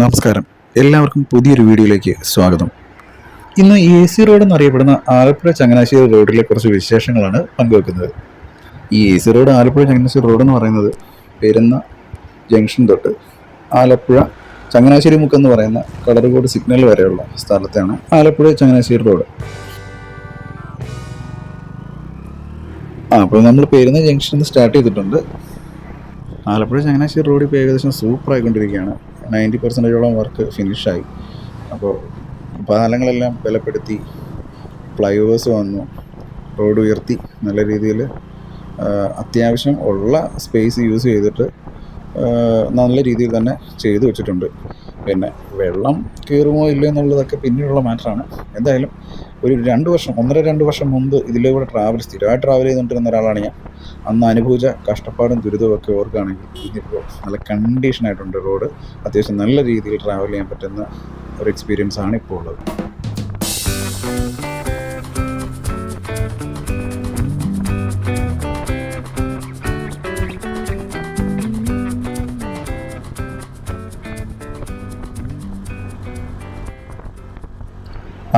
നമസ്കാരം, എല്ലാവർക്കും പുതിയൊരു വീഡിയോയിലേക്ക് സ്വാഗതം. ഇന്ന് AC റോഡ് എന്നറിയപ്പെടുന്ന ആലപ്പുഴ ചങ്ങനാശ്ശേരി റോഡിലെ കുറച്ച് വിശേഷങ്ങളാണ് പങ്കുവെക്കുന്നത്. ഈ AC road Alappuzha Changanassery road എന്ന് പറയുന്നത് പെരുന്ന ജംഗ്ഷൻ തൊട്ട് ആലപ്പുഴ ചങ്ങനാശ്ശേരി മുക്ക് എന്ന് പറയുന്ന കളറുകോട് സിഗ്നൽ വരെയുള്ള സ്ഥലത്താണ് ആലപ്പുഴ ചങ്ങനാശ്ശേരി റോഡ്. അപ്പോൾ നമ്മൾ പെരുന്ന ജംഗ്ഷനിൽ സ്റ്റാർട്ട് ചെയ്തിട്ടുണ്ട്. ആലപ്പുഴ ചങ്ങനാശ്ശേരി റോഡ് ഇപ്പോൾ ഏകദേശം സൂപ്പറായിക്കൊണ്ടിരിക്കുകയാണ്. 90% വർക്ക് ഫിനിഷായി. അപ്പോൾ പാലങ്ങളെല്ലാം ബലപ്പെടുത്തി, ഫ്ലൈ ഓവേഴ്സ് വന്നു, റോഡ് ഉയർത്തി, നല്ല രീതിയിൽ അത്യാവശ്യം ഉള്ള സ്പേസ് യൂസ് ചെയ്തിട്ട് നല്ല രീതിയിൽ തന്നെ ചെയ്തു വെച്ചിട്ടുണ്ട്. പിന്നെ വെള്ളം കയറുമോ ഇല്ലയോ എന്നുള്ളതൊക്കെ പിന്നീടുള്ള മാറ്ററാണ്. എന്തായാലും ഒരു 1.5-2 വർഷം മുമ്പ് ഇതിലൂടെ സ്ഥിരമായിട്ട് ട്രാവൽ ചെയ്തുകൊണ്ടിരുന്ന ഒരാളാണ് ഞാൻ. അന്ന് അനുഭവിച്ച കഷ്ടപ്പാടും ദുരിതവും ഒക്കെ ഓർക്കുകയാണെങ്കിൽ ഇന്നിപ്പോൾ നല്ല കണ്ടീഷനായിട്ടുണ്ട് റോഡ്. അത്യാവശ്യം നല്ല രീതിയിൽ ട്രാവൽ ചെയ്യാൻ പറ്റുന്ന ഒരു എക്സ്പീരിയൻസ് ആണ് ഇപ്പോൾ ഉള്ളത്.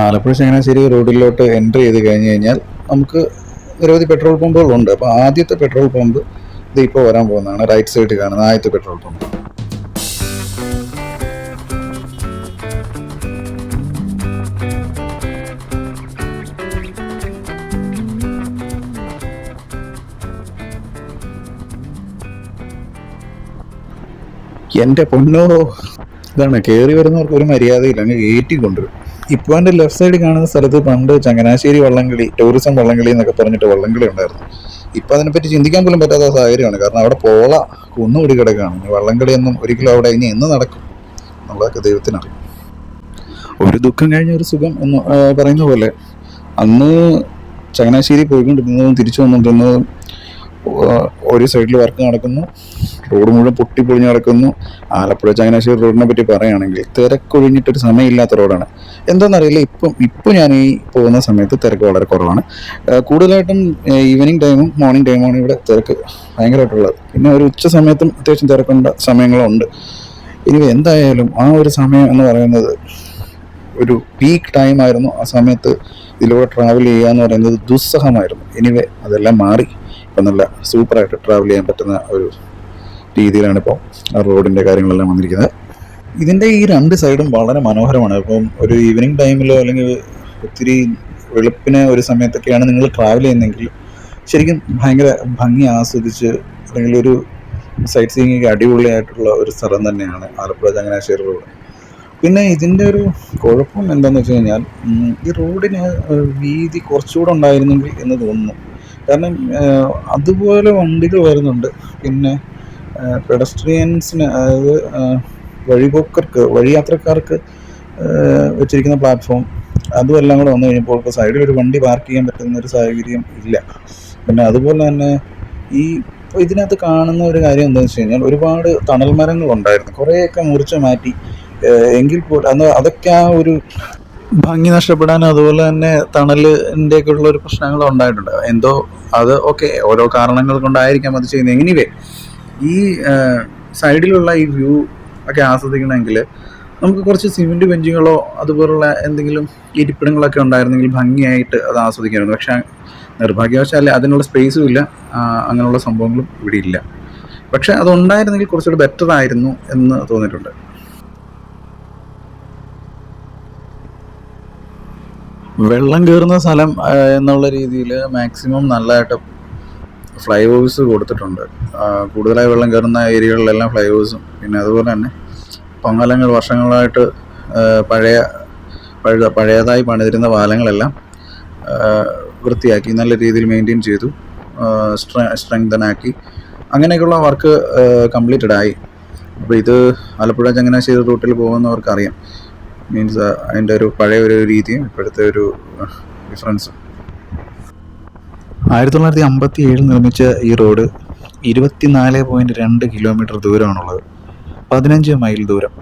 ആലപ്പുഴ ചങ്ങനാശ്ശേരി റോഡിലോട്ട് എൻട്രി ചെയ്ത് കഴിഞ്ഞ് കഴിഞ്ഞാൽ നമുക്ക് നിരവധി പെട്രോൾ പമ്പുകളുണ്ട്. അപ്പോൾ ആദ്യത്തെ പെട്രോൾ പമ്പ് ഇത് ഇപ്പോൾ വരാൻ പോകുന്നതാണ്. റൈറ്റ് സൈഡിൽ കാണുന്ന ആദ്യത്തെ പെട്രോൾ പമ്പ്. എൻ്റെ പൊന്നോ, ഇതാണ് കയറി വരുന്നവർക്ക് ഒരു മര്യാദയില്ല, അങ്ങ് കയറ്റി കൊണ്ടുവരും. ഇപ്പോൾ എൻ്റെ ലെഫ്റ്റ് സൈഡിൽ കാണുന്ന സ്ഥലത്ത് പണ്ട് ചങ്ങനാശ്ശേരി വള്ളംകളി, ടൂറിസം വള്ളംകളി എന്നൊക്കെ പറഞ്ഞിട്ട് വള്ളംകളി ഉണ്ടായിരുന്നു. ഇപ്പം അതിനെപ്പറ്റി ചിന്തിക്കാൻ പോലും പറ്റാത്ത സാഹചര്യമാണ്. കാരണം അവിടെ പോള കുന്നുകൂടി കിടക്കുകയാണ്. വള്ളംകളിയൊന്നും ഒരിക്കലും അവിടെ ഇനി എന്ന് നടക്കും എന്നുള്ളതൊക്കെ ദൈവത്തിനറിയാം. ഒരു ദുഃഖം കഴിഞ്ഞ ഒരു സുഖം എന്ന് പറയുന്ന പോലെ അന്ന് ചങ്ങനാശ്ശേരി പോയിക്കൊണ്ടിരുന്നതും തിരിച്ചു വന്നുകൊണ്ടിരുന്നതും ഒരു സൈഡിൽ വർക്ക് നടക്കുന്നു, റോഡ് മുഴുവൻ പൊട്ടിപ്പൊളിഞ്ഞ് നടക്കുന്നു. ആലപ്പുഴ ചങ്ങനാശ്ശേരി റോഡിനെ പറ്റി പറയുകയാണെങ്കിൽ തിരക്കൊഴിഞ്ഞിട്ടൊരു സമയമില്ലാത്ത റോഡാണ്. എന്താണെന്നറിയില്ല, ഇപ്പം ഞാൻ ഈ പോകുന്ന സമയത്ത് തിരക്ക് വളരെ കുറവാണ്. കൂടുതലായിട്ടും ഈവനിങ് ടൈമും മോർണിംഗ് ടൈമാണ് ഇവിടെ തിരക്ക് ഭയങ്കരമായിട്ടുള്ളത്. പിന്നെ ഒരു ഉച്ച സമയത്തും അത്യാവശ്യം തിരക്കുണ്ട സമയങ്ങളുണ്ട്. ഇനി എന്തായാലും ആ ഒരു സമയം എന്ന് പറയുന്നത് ഒരു പീക്ക് ടൈമായിരുന്നു. ആ സമയത്ത് ഇതിലൂടെ ട്രാവൽ ചെയ്യുക എന്ന് പറയുന്നത് ദുസ്സഹമായിരുന്നു. എനിവേ അതെല്ലാം മാറി ഇപ്പം നല്ല സൂപ്പറായിട്ട് ട്രാവൽ ചെയ്യാൻ പറ്റുന്ന ഒരു രീതിയിലാണ് ഇപ്പോൾ ആ റോഡിൻ്റെ കാര്യങ്ങളെല്ലാം വന്നിരിക്കുന്നത്. ഇതിൻ്റെ ഈ രണ്ട് സൈഡും വളരെ മനോഹരമാണ്. ഇപ്പം ഒരു ഈവനിങ് ടൈമിലോ അല്ലെങ്കിൽ ഒത്തിരി വെളുപ്പിന് ഒരു സമയത്തൊക്കെയാണ് നിങ്ങൾ ട്രാവൽ ചെയ്യുന്നതെങ്കിൽ ശരിക്കും ഭയങ്കര ഭംഗി ആസ്വദിച്ച് അല്ലെങ്കിൽ ഒരു സൈറ്റ് സീയിങ് അടിപൊളിയായിട്ടുള്ള ഒരു സ്ഥലം തന്നെയാണ് ആലപ്പുഴ ചങ്ങനാശ്ശേരി റോഡ്. പിന്നെ ഇതിൻ്റെ ഒരു കുഴപ്പം എന്താണെന്ന് വെച്ച് കഴിഞ്ഞാൽ ഈ റോഡിന് വീതി കുറച്ചുകൂടെ ഉണ്ടായിരുന്നെങ്കിൽ എന്ന് തോന്നുന്നു. കാരണം അതുപോലെ വണ്ടികൾ വരുന്നുണ്ട്. പിന്നെ പെഡസ്ട്രിയൻസിന്, അതായത് വഴിയാത്രക്കാർക്ക് വെച്ചിരിക്കുന്ന പ്ലാറ്റ്ഫോം അതും എല്ലാം കൂടെ വന്നു കഴിഞ്ഞപ്പോൾ ഇപ്പോൾ സൈഡിൽ ഒരു വണ്ടി പാർക്ക് ചെയ്യാൻ പറ്റുന്ന ഒരു സാഹചര്യം ഇല്ല. പിന്നെ അതുപോലെ തന്നെ ഇപ്പോൾ ഇതിനകത്ത് കാണുന്ന ഒരു കാര്യം എന്താണെന്ന് വെച്ച് കഴിഞ്ഞാൽ ഒരുപാട് തണൽ മരങ്ങളുണ്ടായിരുന്നു, കുറേയൊക്കെ മുറിച്ച് മാറ്റി. എങ്കിൽ പോലും അതൊക്കെ ആ ഒരു ഭംഗി നഷ്ടപ്പെടാനും അതുപോലെ തന്നെ തണലിൻ്റെയൊക്കെ ഉള്ള ഒരു പ്രശ്നങ്ങൾ ഉണ്ടായിട്ടുണ്ട്. എന്തോ അത് ഓക്കെ, ഓരോ കാരണങ്ങൾ കൊണ്ടായിരിക്കാം അത് ചെയ്യുന്നത്. എനിവേ ഈ സൈഡിലുള്ള ഈ വ്യൂ ഒക്കെ ആസ്വദിക്കണമെങ്കിൽ നമുക്ക് കുറച്ച് സിമെൻറ്റ് ബെഞ്ചുകളോ അതുപോലുള്ള എന്തെങ്കിലും ഇരിപ്പിടങ്ങളൊക്കെ ഉണ്ടായിരുന്നെങ്കിൽ ഭംഗിയായിട്ട് അത് ആസ്വദിക്കാമായിരുന്നു. പക്ഷേ നിർഭാഗ്യവശാൽ അതിനുള്ള സ്പേസും ഇല്ല, അങ്ങനെയുള്ള സംഭവങ്ങളും ഇവിടെ ഇല്ല. പക്ഷെ അതുണ്ടായിരുന്നെങ്കിൽ കുറച്ചുകൂടി ബെറ്റർ ആയിരുന്നു എന്ന് തോന്നിയിട്ടുണ്ട്. വെള്ളം കയറുന്ന സ്ഥലം എന്നുള്ള രീതിയിൽ മാക്സിമം നല്ലതായിട്ട് ഫ്ലൈ ഓവേഴ്സ് കൊടുത്തിട്ടുണ്ട്. കൂടുതലായി വെള്ളം കയറുന്ന ഏരിയകളിലെല്ലാം ഫ്ലൈ ഓവേഴ്സും, പിന്നെ അതുപോലെ തന്നെ പാലങ്ങൾ വർഷങ്ങളായിട്ട് പഴയതായി പണിതിരുന്ന പാലങ്ങളെല്ലാം വൃത്തിയാക്കി നല്ല രീതിയിൽ മെയിൻറ്റെയിൻ ചെയ്തു, സ്ട്രെങ്തനാക്കി. അങ്ങനെയൊക്കെയുള്ള വർക്ക് കംപ്ലീറ്റഡ് ആയി. അപ്പോൾ ഇത് ആലപ്പുഴ ചങ്ങനാശ്ശേരി റൂട്ടിൽ പോകുന്നവർക്കറിയാം. മീൻസ് അതിൻ്റെ ഒരു പഴയ ഒരു രീതിയും ഇപ്പോഴത്തെ ഒരു ഡിഫറൻസും. 1957 നിർമ്മിച്ച ഈ റോഡ് 24.2 കിലോമീറ്റർ ദൂരമാണുള്ളത്, 15 മൈൽ ദൂരം.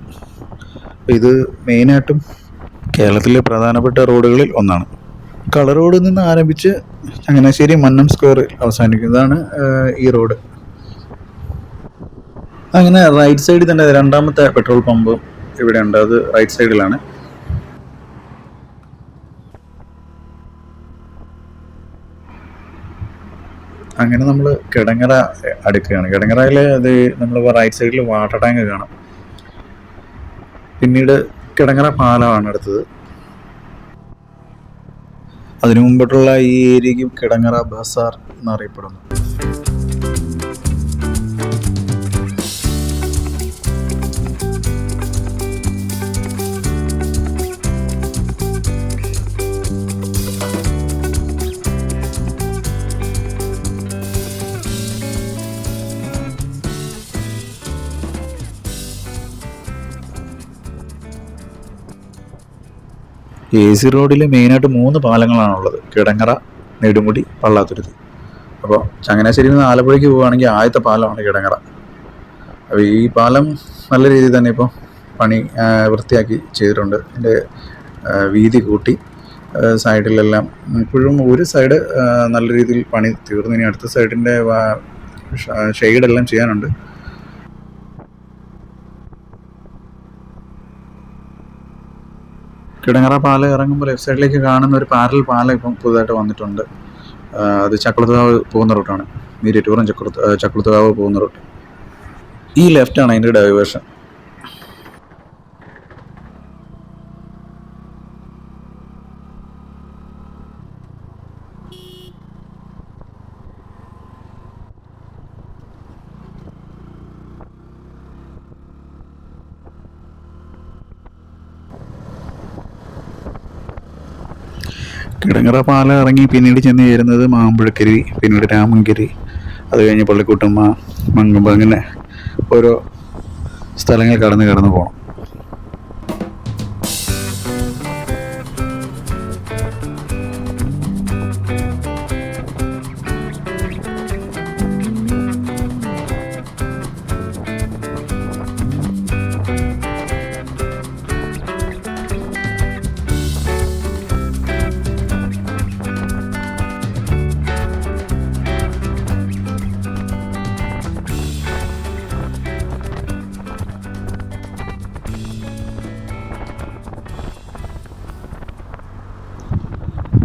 അപ്പോൾ ഇത് മെയിനായിട്ടും കേരളത്തിലെ പ്രധാനപ്പെട്ട റോഡുകളിൽ ഒന്നാണ്. കളർ റോഡിൽ നിന്ന് ആരംഭിച്ച് ചങ്ങനാശ്ശേരി മന്നം സ്ക്വയറിൽ അവസാനിക്കുന്നതാണ് ഈ റോഡ്. അങ്ങനെ റൈറ്റ് സൈഡിൽ തന്നെ രണ്ടാമത്തെ പെട്രോൾ പമ്പ് ഇവിടെ ഉണ്ട്, അത് റൈറ്റ് സൈഡിലാണ്. അങ്ങനെ നമ്മൾ കിടങ്ങറ അടുക്കുകയാണ്. കിടങ്ങറയിൽ അത് നമ്മൾ റൈറ്റ് സൈഡിൽ വാട്ടർ ടാങ്ക് കാണാം. പിന്നീട് കിടങ്ങറ പാലമാണ് അടുത്തത്. അതിനു മുമ്പിട്ടുള്ള ഈ ഏരിയയ്ക്ക് കിടങ്ങറ ബസാർ എന്നറിയപ്പെടുന്നു. AC റോഡിൽ മെയിനായിട്ട് 3 പാലങ്ങളാണുള്ളത്: കിടങ്ങറ, നെടുമുടി, പള്ളാത്തുരുത്തി. അപ്പോൾ ചങ്ങനാശ്ശേരിയിൽ നിന്ന് ആലപ്പുഴയ്ക്ക് പോവുകയാണെങ്കിൽ ആദ്യത്തെ പാലമാണ് കിടങ്ങറ. അപ്പോൾ ഈ പാലം നല്ല രീതിയിൽ തന്നെ ഇപ്പോൾ പണി വൃത്തിയാക്കി ചെയ്തിട്ടുണ്ട്. അതിൻ്റെ വീതി കൂട്ടി സൈഡിലെല്ലാം. ഇപ്പോഴും ഒരു സൈഡ് നല്ല രീതിയിൽ പണി തീർന്നു. ഇനി അടുത്ത സൈഡിൻ്റെ ഷെയ്ഡെല്ലാം ചെയ്യാനുണ്ട്. കിടങ്ങറ പാലം ഇറങ്ങുമ്പോൾ ലെഫ്റ്റ് സൈഡിലേക്ക് കാണുന്ന ഒരു പാരൽ പാലം ഇപ്പം പുതുതായിട്ട് വന്നിട്ടുണ്ട്. അത് ചക്കുളത്തുകാവ് പോകുന്ന റൂട്ടാണ്. മീരിയറ്റൂറും ചക്കുളത്തുകാവ് പോകുന്ന റൂട്ട്. ഈ ലെഫ്റ്റാണ് അതിൻ്റെ ഡൈവേർഷൻ. കിടങ്ങറ പാലം ഇറങ്ങി പിന്നീട് ചെന്ന് ചേരുന്നത് മാമ്പഴക്കരി, പിന്നീട് രാമങ്കരി, അത് കഴിഞ്ഞ് പള്ളിക്കുട്ടമ്മ, മങ്കൊമ്പ്, അങ്ങനെ ഓരോ സ്ഥലങ്ങൾ കടന്ന് പോകണം.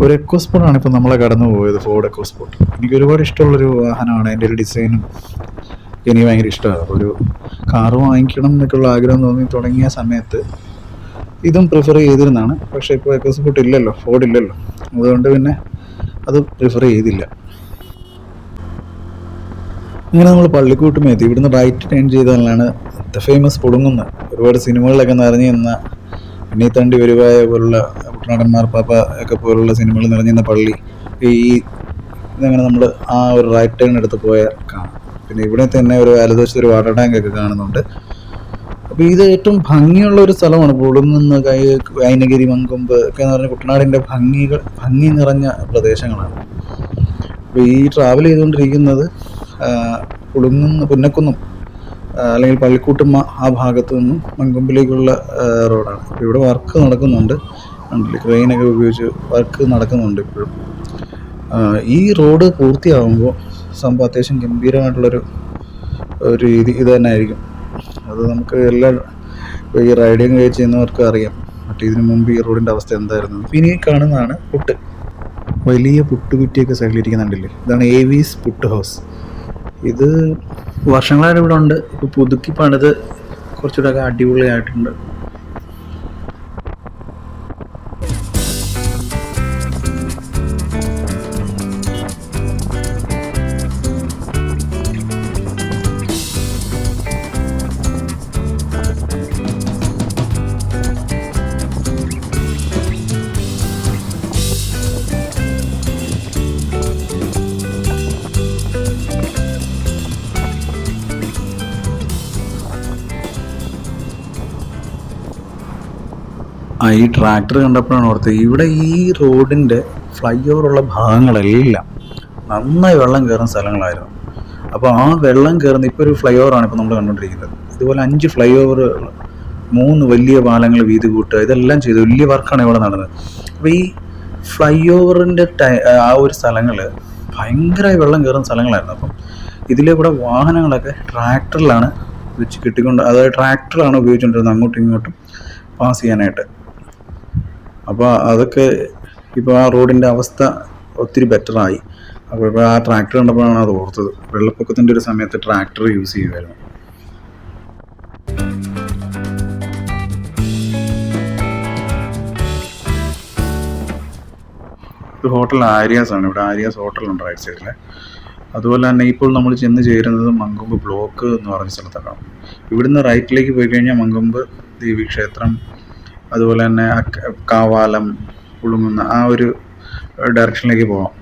ഒരു എക്കോസ്പോർട്ടാണ് ഇപ്പോൾ നമ്മളെ കടന്നു പോയത്, ഫോർഡ് എക്കോസ്പോർട്ട്. എനിക്ക് ഒരുപാട് ഇഷ്ടമുള്ളൊരു വാഹനമാണ്. എൻ്റെ ഒരു ഡിസൈനും എനിക്ക് ഭയങ്കര ഇഷ്ടമാണ്. ഒരു കാറ് വാങ്ങിക്കണം എന്നൊക്കെയുള്ള ആഗ്രഹം തോന്നി തുടങ്ങിയ സമയത്ത് ഇതും പ്രിഫർ ചെയ്തിരുന്നതാണ്. പക്ഷേ ഇപ്പോൾ എക്കോസ്പോർട്ട് ഇല്ലല്ലോ, ഫോർഡ് ഇല്ലല്ലോ, അതുകൊണ്ട് പിന്നെ അത് പ്രിഫർ ചെയ്തില്ല. അങ്ങനെ നമ്മൾ പള്ളിക്കൂട്ടും എത്തി. ഇവിടുന്ന് റൈറ്റ് ടേൺ ചെയ്താലാണ് ദ ഫേമസ് പുളുങ്ങുന്ന, ഒരുപാട് സിനിമകളിലൊക്കെ നിറഞ്ഞു നിന്ന ഉണ്ണിത്തണ്ടി വരുവായ പോലുള്ള, കുട്ടനാടൻ മാർപ്പാപ്പ ഒക്കെ പോലുള്ള സിനിമകൾ നിറഞ്ഞിരുന്ന പള്ളി. ഇതങ്ങനെ നമ്മൾ ആ ഒരു റൈറ്റ് ടേൺ എടുത്ത് പോയാൽ കാണാം. പിന്നെ ഇവിടെ തന്നെ ഒരു വലതുവശത്ത് ഒരു വാട്ടർ ടാങ്ക് ഒക്കെ കാണുന്നുണ്ട്. അപ്പോൾ ഇത് ഏറ്റവും ഭംഗിയുള്ള ഒരു സ്ഥലമാണ്. പുളുങ്ങുന്ന കൈനഗിരി, മങ്കൊമ്പ് ഒക്കെ എന്ന് പറഞ്ഞ കുട്ടനാടിൻ്റെ ഭംഗി നിറഞ്ഞ പ്രദേശങ്ങളാണ്. അപ്പോൾ ഈ ട്രാവൽ ചെയ്തുകൊണ്ടിരിക്കുന്നത് പുന്നക്കുന്നും അല്ലെങ്കിൽ പള്ളിക്കൂട്ടുമ്മ ആ ഭാഗത്തു നിന്നും മങ്കൊമ്പിലേക്കുള്ള റോഡാണ്. അപ്പോൾ ഇവിടെ വർക്ക് നടക്കുന്നുണ്ട്. ക്രെയിനൊക്കെ ഉപയോഗിച്ച് വർക്ക് നടക്കുന്നുണ്ട് ഇപ്പോഴും. ഈ റോഡ് പൂർത്തിയാകുമ്പോൾ സംഭവം അത്യാവശ്യം ഗംഭീരമായിട്ടുള്ളൊരു രീതി ഇത് തന്നെ ആയിരിക്കും. അത് നമുക്ക് ഈ റൈഡിങ് ചെയ്യുന്നവർക്ക് അറിയാം. മറ്റേ ഇതിനു മുമ്പ് ഈ റോഡിൻ്റെ അവസ്ഥ എന്തായിരുന്നു. ഇനി കാണുന്നതാണ് പുട്ട്. വലിയ പുട്ടുകുറ്റിയൊക്കെ സൈഡിലിരിക്കുന്നുണ്ടല്ലേ, ഇതാണ് AV's പുട്ട് ഹൗസ്. ഇത് വർഷങ്ങളായിട്ട് ഇവിടെ ഉണ്ട്. ഇപ്പോൾ പുതുക്കി പണിത് കുറച്ചുകൂടെ അടിപൊളിയായിട്ടുണ്ട്. ഈ ട്രാക്ടർ കണ്ടപ്പോഴാണ് ഓർത്തത്, ഇവിടെ ഈ റോഡിൻ്റെ ഫ്ലൈ ഓവറുള്ള ഭാഗങ്ങളെല്ലാം നന്നായി വെള്ളം കയറുന്ന സ്ഥലങ്ങളായിരുന്നു. അപ്പോൾ ആ വെള്ളം കയറുന്ന ഇപ്പോൾ ഒരു ഫ്ലൈ ഓവറാണ് ഇപ്പോൾ നമ്മൾ കണ്ടുകൊണ്ടിരിക്കുന്നത്. ഇതുപോലെ 5 ഫ്ലൈ ഓവർ, 3 വലിയ പാലങ്ങൾ വീതി കൂട്ടുക, ഇതെല്ലാം ചെയ്ത് വലിയ വർക്കാണ് ഇവിടെ നടന്നത്. അപ്പോൾ ഈ ഫ്ലൈ ഓവറിൻ്റെ ആ ഒരു സ്ഥലങ്ങൾ ഭയങ്കരമായി വെള്ളം കയറുന്ന സ്ഥലങ്ങളായിരുന്നു. അപ്പം ഇതിലെ കൂടെ വാഹനങ്ങളൊക്കെ ട്രാക്ടറിലാണ് വെച്ച് കെട്ടിക്കൊണ്ട്, അതായത് ട്രാക്ടറാണ് ഉപയോഗിച്ചുകൊണ്ടിരുന്നത് അങ്ങോട്ടും ഇങ്ങോട്ടും പാസ് ചെയ്യാനായിട്ട്. അപ്പോൾ അതൊക്കെ ഇപ്പോൾ ആ റോഡിൻ്റെ അവസ്ഥ ഒത്തിരി ബെറ്ററായി. അപ്പോൾ ഇപ്പോൾ ആ ട്രാക്ടർ കണ്ടപ്പോഴാണ് അത് ഓർത്തത്. വെള്ളപ്പൊക്കത്തിൻ്റെ ഒരു സമയത്ത് ട്രാക്ടർ യൂസ് ചെയ്യുമായിരുന്നു. ഇത് ഹോട്ടൽ ആര്യാസ് ആണ്. ഇവിടെ ആര്യാസ് ഹോട്ടലുണ്ട് റൈറ്റ് സൈഡിൽ. അതുപോലെ തന്നെ ഇപ്പോൾ നമ്മൾ ചെന്ന് ചേരുന്നത് മങ്കൊമ്പ് ബ്ലോക്ക് എന്ന് പറഞ്ഞ സ്ഥലത്താണ്. ഇവിടുന്ന് റൈറ്റിലേക്ക് പോയി കഴിഞ്ഞാൽ മങ്കൊമ്പ് ദേവീക്ഷേത്രം, അതുപോലെ തന്നെ കാവാലം, കുളുങ്ങുന്ന ആ ഒരു ഡയറക്ഷനിലേക്ക് പോവാം,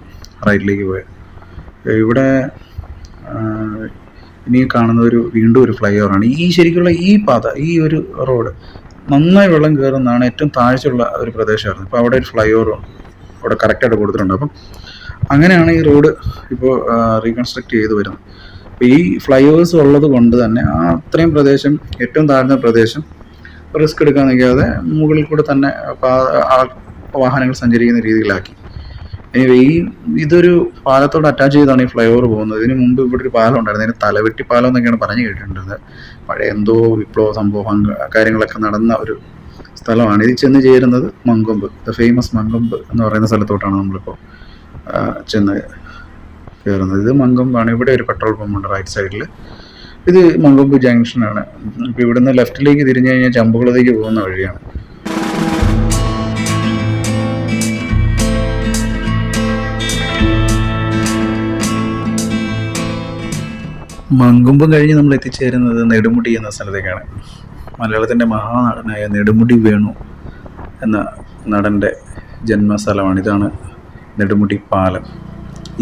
റൈറ്റിലേക്ക് പോയി. ഇവിടെ ഇനി കാണുന്ന വീണ്ടും ഒരു ഫ്ലൈ ഓവറാണ്. ഈ ശരിക്കുള്ള ഈ പാത, ഈ ഒരു റോഡ് നന്നായി വെള്ളം കയറുന്നതാണ്. ഏറ്റവും താഴ്ചയുള്ള ഒരു പ്രദേശമായിരുന്നു. ഇപ്പോൾ അവിടെ ഒരു ഫ്ലൈ ഓവർ അവിടെ കറക്റ്റായിട്ട് കൊടുത്തിട്ടുണ്ട്. അപ്പം അങ്ങനെയാണ് ഈ റോഡ് ഇപ്പോൾ റീകൺസ്ട്രക്ട് ചെയ്ത് വരുന്നത്. അപ്പോൾ ഈ ഫ്ലൈ ഓവേഴ്സ് ഉള്ളത് കൊണ്ട് തന്നെ ആ അത്രയും പ്രദേശം, ഏറ്റവും താഴ്ന്ന പ്രദേശം റിസ്ക് എടുക്കാൻ നിൽക്കാതെ മുകളിൽ കൂടെ തന്നെ വാഹനങ്ങൾ സഞ്ചരിക്കുന്ന രീതിയിലാക്കി. ഇതൊരു പാലത്തോട് അറ്റാച്ച് ചെയ്താണ് ഈ ഫ്ലൈ ഓവർ പോകുന്നത്. ഇതിന് മുമ്പ് ഇവിടെ ഒരു പാലം ഉണ്ടായിരുന്നു. അതിന് തലവെട്ടി പാലം എന്നൊക്കെയാണ് പറഞ്ഞു കേട്ടിട്ടുള്ളത്. പഴയ എന്തോ വിപ്ലവ സംഭവം കാര്യങ്ങളൊക്കെ നടന്ന ഒരു സ്ഥലമാണ്. ഇത് ചെന്ന് ചേരുന്നത് മങ്കൊമ്പ്, ദ ഫേമസ് മങ്കൊമ്പ് എന്ന് പറയുന്ന സ്ഥലത്തോട്ടാണ് നമ്മളിപ്പോൾ ചെന്ന് കയറുന്നത്. ഇത് മങ്കൊമ്പാണ്. ഇവിടെ ഒരു പെട്രോൾ പമ്പുണ്ട് റൈറ്റ് സൈഡിൽ. ഇത് മങ്കൊമ്പ് ജംഗ്ഷനാണ്. ഇപ്പോൾ ഇവിടുന്ന് ലെഫ്റ്റിലേക്ക് തിരിഞ്ഞു കഴിഞ്ഞാൽ ചമ്പുകുളത്തേക്ക് പോകുന്ന വഴിയാണ്. മങ്കൊമ്പും കഴിഞ്ഞ് നമ്മൾ എത്തിച്ചേരുന്നത് നെടുമുടി എന്ന സ്ഥലത്തേക്കാണ്. മലയാളത്തിൻ്റെ മഹാനടനായ നെടുമുടി വേണു എന്ന നടൻ്റെ ജന്മസ്ഥലമാണ്. ഇതാണ് നെടുമുടി പാലം.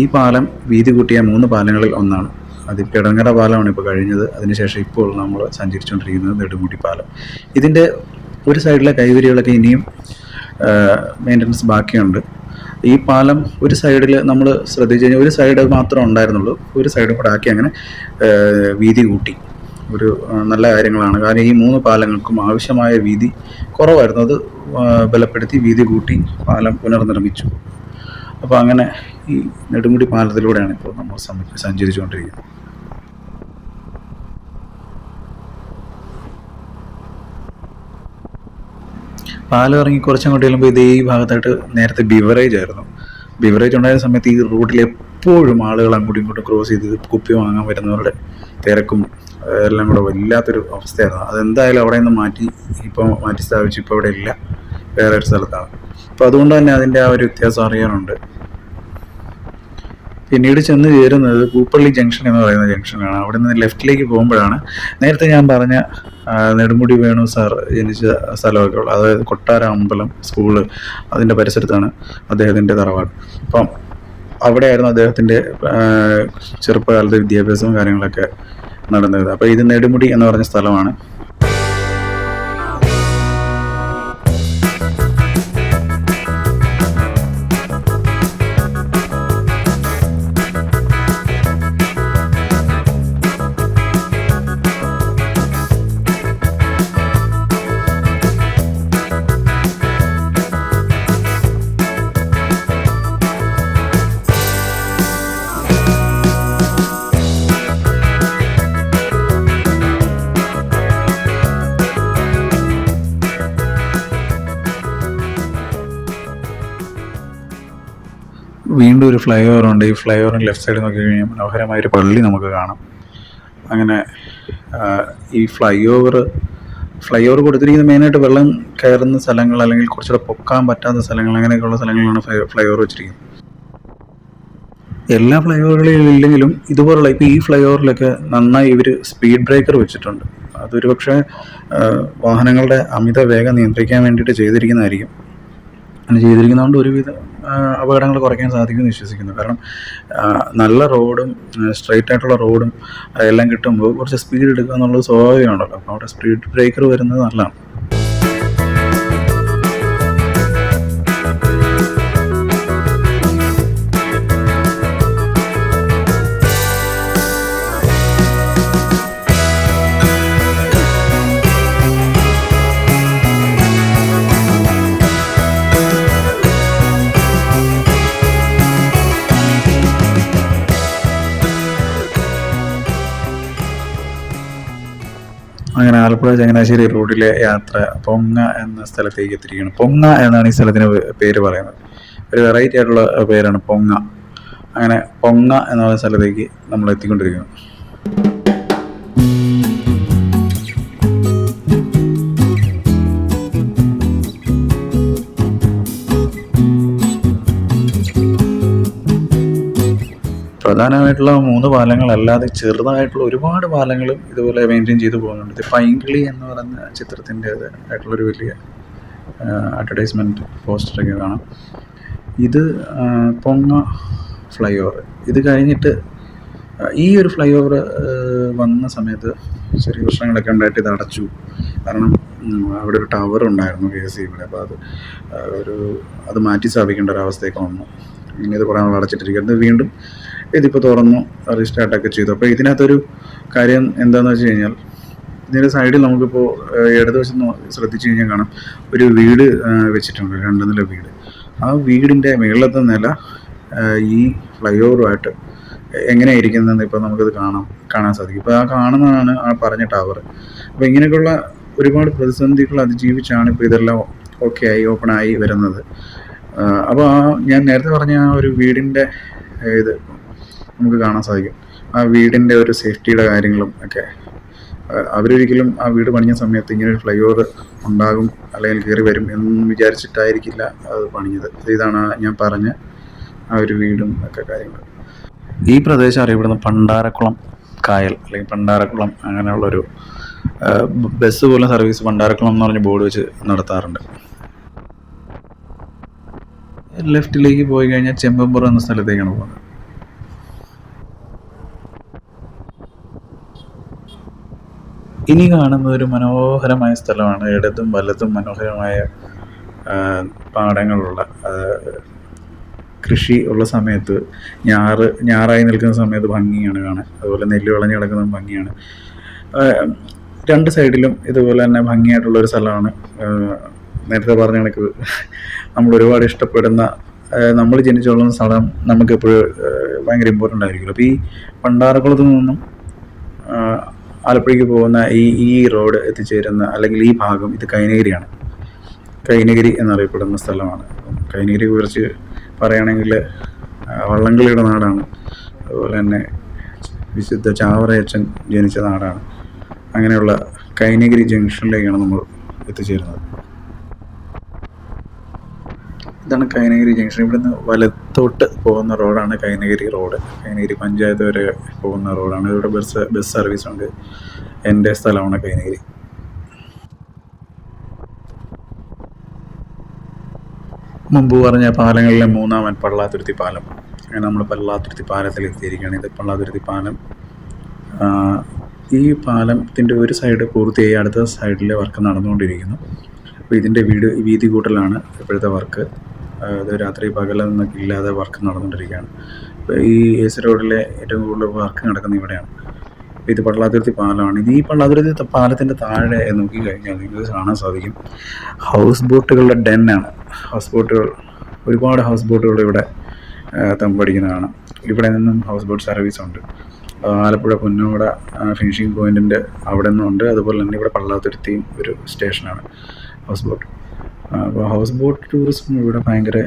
ഈ പാലം വീതി കൂട്ടിയ 3 പാലങ്ങളിൽ ഒന്നാണ്. അത് കിടങ്ങര പാലമാണ് ഇപ്പോൾ കഴിഞ്ഞത്. അതിനുശേഷം ഇപ്പോൾ നമ്മൾ സഞ്ചരിച്ചുകൊണ്ടിരിക്കുന്നത് നെടുമുടി പാലം. ഇതിൻ്റെ ഒരു സൈഡിലെ കൈവരികളൊക്കെ ഇനിയും മെയിൻ്റനൻസ് ബാക്കിയുണ്ട്. ഈ പാലം ഒരു സൈഡിൽ നമ്മൾ ശ്രദ്ധിച്ചു കഴിഞ്ഞാൽ ഒരു സൈഡ് മാത്രമേ ഉണ്ടായിരുന്നുള്ളൂ. ഒരു സൈഡ് കൂടെ ആക്കി അങ്ങനെ വീതി കൂട്ടി. ഒരു നല്ല കാര്യങ്ങളാണ്. കാരണം ഈ 3 പാലങ്ങൾക്കും ആവശ്യമായ വീതി കുറവായിരുന്നു. അത് ബലപ്പെടുത്തി വീതി കൂട്ടി പാലം പുനർനിർമ്മിച്ചു. അപ്പോൾ അങ്ങനെ ഈ നെടുമുടി പാലത്തിലൂടെയാണ് ഇപ്പോൾ നമ്മൾ സഞ്ചരിച്ചുകൊണ്ടിരിക്കുന്നത്. പാലം ഇറങ്ങി കുറച്ചങ്ങോട്ട് ചെല്ലുമ്പോൾ ഇതേ ഈ ഭാഗത്തായിട്ട് നേരത്തെ ബിവറേജ് ആയിരുന്നു. ബിവറേജ് ഉണ്ടായ സമയത്ത് ഈ റൂട്ടിൽ എപ്പോഴും ആളുകൾ അങ്ങോട്ടും ഇങ്ങോട്ടും ക്രോസ് ചെയ്ത് കുപ്പി വാങ്ങാൻ വരുന്നവരുടെ തിരക്കും എല്ലാം കൂടെ വല്ലാത്തൊരു അവസ്ഥയായിരുന്നു. അതെന്തായാലും അവിടെ നിന്ന് മാറ്റി സ്ഥാപിച്ചു. ഇപ്പോൾ ഇവിടെ ഇല്ല, വേറെ ഒരു സ്ഥലത്താണ്. അപ്പോൾ അതുകൊണ്ട് തന്നെ അതിൻ്റെ ആ ഒരു വ്യത്യാസം അറിയാനുണ്ട്. പിന്നീട് ചെന്ന് ചേരുന്നത് പൂപ്പള്ളി ജംഗ്ഷൻ എന്ന് പറയുന്ന ജംഗ്ഷനാണ്. അവിടെ നിന്ന് ലെഫ്റ്റിലേക്ക് പോകുമ്പോഴാണ് നേരത്തെ ഞാൻ പറഞ്ഞ നെടുമുടി വേണു സാർ ജനിച്ച സ്ഥലമൊക്കെ ഉള്ളത്. അതായത് കൊട്ടാര അമ്പലം സ്കൂള്, അതിൻ്റെ പരിസരത്താണ് അദ്ദേഹത്തിൻ്റെ തറവാട്. അപ്പം അവിടെയായിരുന്നു അദ്ദേഹത്തിൻ്റെ ചെറുപ്പകാലത്തെ വിദ്യാഭ്യാസവും കാര്യങ്ങളൊക്കെ നടന്നത്. അപ്പോൾ ഇത് നെടുമുടി എന്ന് പറഞ്ഞ സ്ഥലമാണ്. വീണ്ടും ഒരു ഫ്ലൈ ഓവറുണ്ട്. ഈ ഫ്ലൈ ഓവറിന് ലെഫ്റ്റ് സൈഡ് നോക്കി കഴിഞ്ഞാൽ മനോഹരമായൊരു പള്ളി നമുക്ക് കാണാം. അങ്ങനെ ഈ ഫ്ലൈ ഓവർ കൊടുത്തിരിക്കുന്നത് മെയിനായിട്ട് വെള്ളം കയറുന്ന സ്ഥലങ്ങൾ, അല്ലെങ്കിൽ കുറച്ചുകൂടെ പൊക്കാൻ പറ്റാത്ത സ്ഥലങ്ങൾ, അങ്ങനെയൊക്കെയുള്ള സ്ഥലങ്ങളാണ് ഫ്ലൈ ഓവർ വെച്ചിരിക്കുന്നത്. എല്ലാ ഫ്ലൈ ഓവറുകളിലും ഇല്ലെങ്കിലും ഇതുപോലുള്ള ഇപ്പോൾ ഈ ഫ്ലൈ ഓവറിലൊക്കെ നന്നായി ഇവർ സ്പീഡ് ബ്രേക്കർ വെച്ചിട്ടുണ്ട്. അതൊരു പക്ഷേ വാഹനങ്ങളുടെ അമിത വേഗം നിയന്ത്രിക്കാൻ വേണ്ടിയിട്ട് ചെയ്തിരിക്കുന്നതായിരിക്കും. അങ്ങനെ ചെയ്തിരിക്കുന്നതുകൊണ്ട് ഒരുവിധ അപകടങ്ങൾ കുറയ്ക്കാൻ സാധിക്കുമെന്ന് വിശ്വസിക്കുന്നു. കാരണം നല്ല റോഡും സ്ട്രെയിറ്റ് ആയിട്ടുള്ള റോഡും എല്ലാം കിട്ടുമ്പോൾ കുറച്ച് സ്പീഡ് എടുക്കുക എന്നുള്ളത് സ്വാഭാവികമാണല്ലോ. അപ്പോൾ അവിടെ സ്പീഡ് ബ്രേക്കർ വരുന്നത് നല്ലതാണ്. അങ്ങനെ ആലപ്പുഴ ചങ്ങനാശ്ശേരി റോഡിലെ യാത്ര പൊങ്ങ എന്ന സ്ഥലത്തേക്ക് എത്തിയിരിക്കുകയാണ്. പൊങ്ങ എന്നാണ് ഈ സ്ഥലത്തിന് പേര് പറയുന്നത്. ഒരു വെറൈറ്റി ആയിട്ടുള്ള പേരാണ് പൊങ്ങ. അങ്ങനെ പൊങ്ങ എന്ന സ്ഥലത്തേക്ക് നമ്മൾ എത്തിക്കൊണ്ടിരിക്കുന്നു. പ്രധാനമായിട്ടുള്ള 3 പാലങ്ങളല്ലാതെ ചെറുതായിട്ടുള്ള ഒരുപാട് പാലങ്ങളും ഇതുപോലെ മെയിൻറ്റെയിൻ ചെയ്തു പോകുന്നുണ്ട്. ഇത് പൈങ്കിളി എന്ന് പറയുന്ന ചിത്രത്തിൻ്റെ ആയിട്ടുള്ളൊരു വലിയ അഡ്വർടൈസ്മെൻറ്റ് പോസ്റ്ററൊക്കെ കാണാം. ഇത് പൊങ്ങ ഫ്ലൈ ഓവർ. ഇത് കഴിഞ്ഞിട്ട് ഈ ഒരു ഫ്ലൈ ഓവർ വന്ന സമയത്ത് ചെറിയ പ്രശ്നങ്ങളൊക്കെ ഉണ്ടായിട്ട് ഇത് അടച്ചു. കാരണം അവിടെ ഒരു ടവർ ഉണ്ടായിരുന്നു KSEBിയുടെ. അപ്പോൾ അത് മാറ്റി സ്ഥാപിക്കേണ്ട ഒരവസ്ഥയൊക്കെ വന്നു. ഇനി ഇത് കുറേ നാൾ അടച്ചിട്ടിരിക്കുന്നത്. വീണ്ടും ഇതിപ്പോൾ തുറന്നു റീസ്റ്റാർട്ടൊക്കെ ചെയ്തു. അപ്പോൾ ഇതിനകത്തൊരു കാര്യം എന്താണെന്ന് വെച്ച് കഴിഞ്ഞാൽ, ഇതിൻ്റെ സൈഡിൽ നമുക്കിപ്പോൾ ഇടതുവശത്ത് ശ്രദ്ധിച്ചു കഴിഞ്ഞാൽ കാണാം ഒരു വീട് വെച്ചിട്ടുണ്ട്, 2 നില വീട്. ആ വീടിൻ്റെ മുകളിലത്തെ നില ഈ ഫ്ലൈ ഓവറുമായിട്ട് എങ്ങനെയായിരിക്കുന്നതെന്ന് ഇപ്പോൾ നമുക്കത് കാണാൻ സാധിക്കും. ഇപ്പോൾ ആ കാണുന്നതാണ് ആ പറഞ്ഞ ടവർ. അപ്പോൾ ഇങ്ങനെയൊക്കെയുള്ള ഒരുപാട് പ്രതിസന്ധികൾ അതിജീവിച്ചാണ് ഇപ്പോൾ ഇതെല്ലാം ഓപ്പണായി വരുന്നത്. അപ്പോൾ ഞാൻ നേരത്തെ പറഞ്ഞ ആ ഒരു വീടിൻ്റെ ഇത് നമുക്ക് കാണാൻ സാധിക്കും. ആ വീടിൻ്റെ ഒരു സേഫ്റ്റിയുടെ കാര്യങ്ങളും ഒക്കെ അവരൊരിക്കലും ആ വീട് പണിഞ്ഞ സമയത്ത് ഇങ്ങനൊരു ഫ്ലൈ ഓവർ ഉണ്ടാകും അല്ലെങ്കിൽ കയറി വരും എന്നൊന്നും വിചാരിച്ചിട്ടായിരിക്കില്ല അത് പണിഞ്ഞത്. ഇതാണ് ഞാൻ പറഞ്ഞ ആ ഒരു വീടും ഒക്കെ കാര്യങ്ങൾ. ഈ പ്രദേശം അറിയപ്പെടുന്ന പണ്ടാരക്കുളം കായൽ അല്ലെങ്കിൽ പണ്ടാരക്കുളം, അങ്ങനെയുള്ളൊരു ബസ് പോലും സർവീസ് പണ്ടാരക്കുളം എന്ന് പറഞ്ഞ ബോർഡ് വെച്ച് നടത്താറുണ്ട്. ലെഫ്റ്റിലേക്ക് പോയി കഴിഞ്ഞാൽ ചെമ്പമ്പുറം എന്ന സ്ഥലത്തേക്കാണ് പോകുന്നത്. ഇനി കാണുന്ന ഒരു മനോഹരമായ സ്ഥലമാണ്. ഇടതും വലതും മനോഹരമായ പാടങ്ങളുള്ള, കൃഷി ഉള്ള സമയത്ത് ഞാറായി നിൽക്കുന്ന സമയത്ത് ഭംഗിയാണ് കാണാൻ. അതുപോലെ നെല്ല് വിളഞ്ഞ് കിടക്കുന്നത് ഭംഗിയാണ്. 2 സൈഡിലും ഇതുപോലെ തന്നെ ഭംഗിയായിട്ടുള്ളൊരു സ്ഥലമാണ്. നേരത്തെ പറഞ്ഞ കണക്ക് നമ്മൾ ഒരുപാട് ഇഷ്ടപ്പെടുന്ന, നമ്മൾ ജനിച്ചു വളർന്ന സ്ഥലം നമുക്കെപ്പോഴും ഭയങ്കര ഇമ്പോർട്ടൻ്റ് ആയിരിക്കുമല്ലോ. അപ്പോൾ ഈ പണ്ടാരക്കുളത്തു നിന്നും ആലപ്പുഴയ്ക്ക് പോകുന്ന ഈ റോഡ് എത്തിച്ചേരുന്ന അല്ലെങ്കിൽ ഈ ഭാഗം ഇത് കൈനഗിരിയാണ്. കൈനഗിരി എന്നറിയപ്പെടുന്ന സ്ഥലമാണ്. കൈനഗിരിയെ കുറിച്ച് പറയുകയാണെങ്കിൽ വള്ളംകളിയുടെ നാടാണ്. അതുപോലെ തന്നെ വിശുദ്ധ ചാവറയച്ചൻ ജനിച്ച നാടാണ്. അങ്ങനെയുള്ള കൈനഗിരി ജംഗ്ഷനിലേക്കാണ് നമ്മൾ എത്തിച്ചേരുന്നത്. ഇതാണ് കൈനഗിരി ജംഗ്ഷൻ. ഇവിടുന്ന് വലത്തോട്ട് പോകുന്ന റോഡാണ് കൈനഗിരി റോഡ്. കൈനഗിരി പഞ്ചായത്ത് വരെ പോകുന്ന റോഡാണ്. ഇവിടെ ബസ് സർവീസ് ഉണ്ട്. എൻ്റെ സ്ഥലമാണ് കൈനഗിരി. മുമ്പ് പറഞ്ഞ പാലങ്ങളിലെ 3ാമൻ പള്ളാത്തുരുത്തി പാലം. അങ്ങനെ നമ്മൾ പള്ളാത്തുരുത്തി പാലത്തിൽ എത്തിയിരിക്കുകയാണ്. ഇത് പള്ളാത്തുരുത്തി പാലം. ഈ പാലത്തിൻ്റെ ഒരു സൈഡ് പൂർത്തിയായി, അടുത്ത സൈഡിലെ വർക്ക് നടന്നുകൊണ്ടിരിക്കുന്നു. അപ്പോൾ ഇതിൻ്റെ വീതി കൂട്ടലാണ് ഇപ്പോഴത്തെ വർക്ക്. അത് രാത്രി പകലെന്നൊക്കെ ഇല്ലാതെ വർക്ക് നടന്നുകൊണ്ടിരിക്കുകയാണ്. അപ്പോൾ ഈ AC റോഡിലെ ഏറ്റവും കൂടുതൽ വർക്ക് നടക്കുന്നത് ഇവിടെയാണ്. അപ്പോൾ ഇത് പള്ളാത്തുരുത്തി പാലമാണ്. ഈ പള്ളാത്തുരുത്തി പാലത്തിൻ്റെ താഴെ നോക്കിക്കഴിഞ്ഞാൽ നിങ്ങൾക്ക് കാണാൻ സാധിക്കും ഹൗസ് ബോട്ടുകളുടെ ഡെന്നാണ്. ഒരുപാട് ഹൗസ് ബോട്ടുകൾ ഇവിടെ തമ്പടിക്കുന്നതാണ്. ഇവിടെ നിന്നും ഹൗസ് ബോട്ട് സർവീസ് ഉണ്ട്. ആലപ്പുഴ പുന്നോട ഫിനിഷിംഗ് പോയിൻറ്റിൻ്റെ അവിടെ നിന്നുണ്ട്. അതുപോലെ തന്നെ ഇവിടെ പള്ളാത്തുരുത്തിയും ഒരു സ്റ്റേഷനാണ് ഹൗസ് ബോട്ട്. അപ്പോൾ ഹൗസ് ബോട്ട് ടൂറിസം ഇവിടെ ഭയങ്കര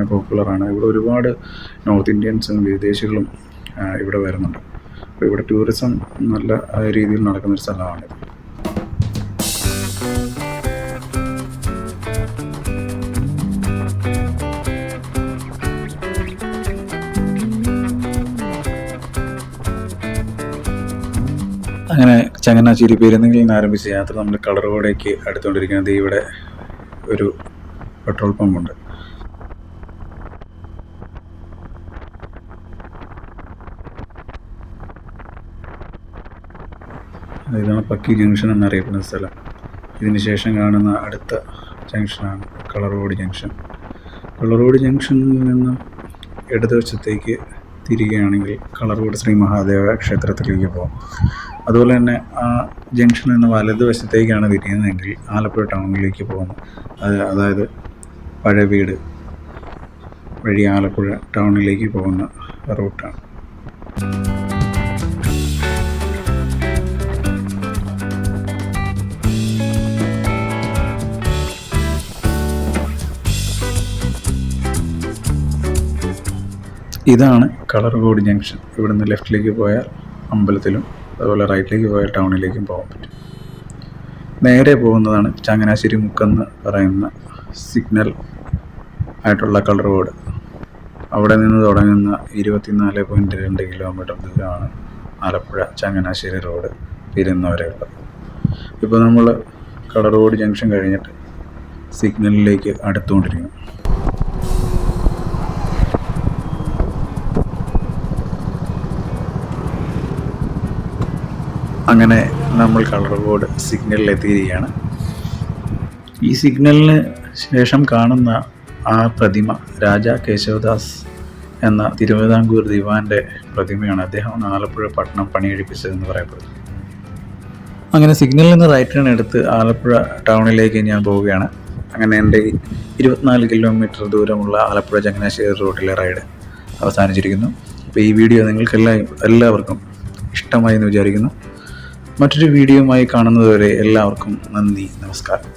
പോപ്പുലറാണ്. ഇവിടെ ഒരുപാട് നോർത്ത് ഇന്ത്യൻസും വിദേശികളും ഇവിടെ വരുന്നുണ്ട്. അപ്പോൾ ഇവിടെ ടൂറിസം നല്ല രീതിയിൽ നടക്കുന്നൊരു സ്ഥലമാണിത്. അങ്ങനെ ചങ്ങനാശ്ശേരി പെരുന്നയിൽ നിന്ന് ആരംഭിച്ച യാത്ര നമ്മൾ കളർകോടേക്ക് അടുത്തുകൊണ്ടിരിക്കുന്നത്. ഇവിടെ ഒരു പെട്രോൾ പമ്പുണ്ട്. ഇതാണ് പക്കി ജംഗ്ഷൻ എന്നറിയപ്പെടുന്ന സ്ഥലം. ഇതിന് ശേഷം കാണുന്ന അടുത്ത ജംഗ്ഷനാണ് കളർകോട് ജംഗ്ഷൻ. കളർകോട് ജംഗ്ഷനിൽ നിന്നും ഇടതുവശത്തേക്ക് തിരികെയാണെങ്കിൽ കളർകോട് ശ്രീ മഹാദേവ ക്ഷേത്രത്തിലേക്ക് പോകും. അതുപോലെ തന്നെ ആ ജംഗ്ഷനിൽ നിന്ന് വലതുവശത്തേക്കാണ് തിരിയുന്നതെങ്കിൽ ആലപ്പുഴ ടൗണിലേക്ക് പോകുന്നു. അതായത് പഴവീട് വഴി ആലപ്പുഴ ടൗണിലേക്ക് പോകുന്ന റൂട്ടാണ്. ഇതാണ് കളർകോട് ജംഗ്ഷൻ. ഇവിടുന്ന് ലെഫ്റ്റിലേക്ക് പോയാൽ അമ്പലത്തിലും അതുപോലെ റൈറ്റിലേക്ക് പോയാൽ ടൗണിലേക്കും പോകാൻ പറ്റും. നേരെ പോകുന്നതാണ് ചങ്ങനാശ്ശേരി മുക്കെന്ന് പറയുന്ന സിഗ്നൽ ആയിട്ടുള്ള കളർകോട്. അവിടെ നിന്ന് തുടങ്ങുന്ന 24.2 കിലോമീറ്റർ ദൂരമാണ് ആലപ്പുഴ ചങ്ങനാശ്ശേരി റോഡ് പിരിയുന്നവരെയുള്ളത്. ഇപ്പോൾ നമ്മൾ കളർകോട് ജംഗ്ഷൻ കഴിഞ്ഞിട്ട് സിഗ്നലിലേക്ക് അടുത്തുകൊണ്ടിരിക്കുന്നു. അങ്ങനെ നമ്മൾ കളർകോട് സിഗ്നലിൽ എത്തിയിരിക്കുകയാണ്. ഈ സിഗ്നലിന് ശേഷം കാണുന്ന ആ പ്രതിമ രാജാ കേശവദാസ് എന്ന തിരുവിതാംകൂർ ദിവാൻ്റെ പ്രതിമയാണ്. അദ്ദേഹമാണ് ആലപ്പുഴ പട്ടണം പണിയെടുപ്പിച്ചതെന്ന് പറയപ്പെടുന്നു. അങ്ങനെ സിഗ്നലിൽ നിന്ന് റൈറ്റ് ടേൺ എടുത്ത് ആലപ്പുഴ ടൗണിലേക്ക് ഞാൻ പോവുകയാണ്. അങ്ങനെ എൻ്റെ 24 കിലോമീറ്റർ ദൂരമുള്ള ആലപ്പുഴ ചങ്ങനാശ്ശേരി റോഡിലെ റൈഡ് അവസാനിച്ചിരിക്കുന്നു. അപ്പോൾ ഈ വീഡിയോ നിങ്ങൾക്ക് എല്ലാവർക്കും ഇഷ്ടമായി എന്ന് വിചാരിക്കുന്നു. മറ്റൊരു വീഡിയോയുമായി കാണുന്നതുവരെ എല്ലാവർക്കും നന്ദി, നമസ്കാരം.